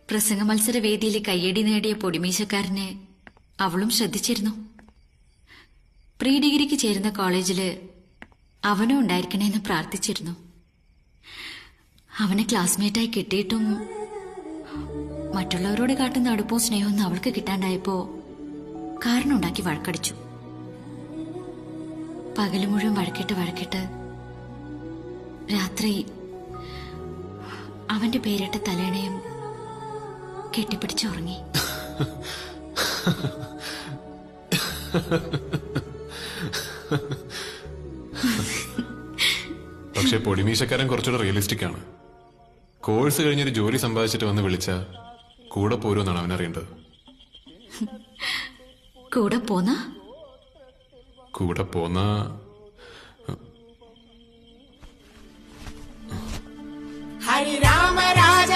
പ്രസംഗ മത്സര വേദിയിൽ കയ്യടി നേടിയ പൊടിമീശക്കാരനെ അവളും ശ്രദ്ധിച്ചിരുന്നു. പ്രീ ഡിഗ്രിക്ക് ചേരുന്ന കോളേജില് അവനും ഉണ്ടായിരിക്കണേന്ന് പ്രാർത്ഥിച്ചിരുന്നു. അവനെ ക്ലാസ്മേറ്റായി കിട്ടിയിട്ടും മറ്റുള്ളവരോട് കാട്ടുന്ന അടുപ്പവും സ്നേഹവും അവൾക്ക് കിട്ടാണ്ടായപ്പോ കാരണമുണ്ടാക്കി വഴക്കടിച്ചു. പകല് മുഴുവൻ വഴക്കിട്ട് രാത്രി അവന്റെ പേരിട്ട തലേണയും കെട്ടിപ്പിടിച്ചുറങ്ങി. പക്ഷെ പൊടിമീശക്കാരൻ കുറച്ചുകൂടെ റിയലിസ്റ്റിക് ആണ്. കോഴ്സ് കഴിഞ്ഞൊരു ജോലി സമ്പാദിച്ചിട്ട് വന്ന് വിളിച്ച കൂടെ പോരുമെന്നാണ് അവനറിയേണ്ടത്. കൂടെ പോന്ന ഹരി രാമ രാജ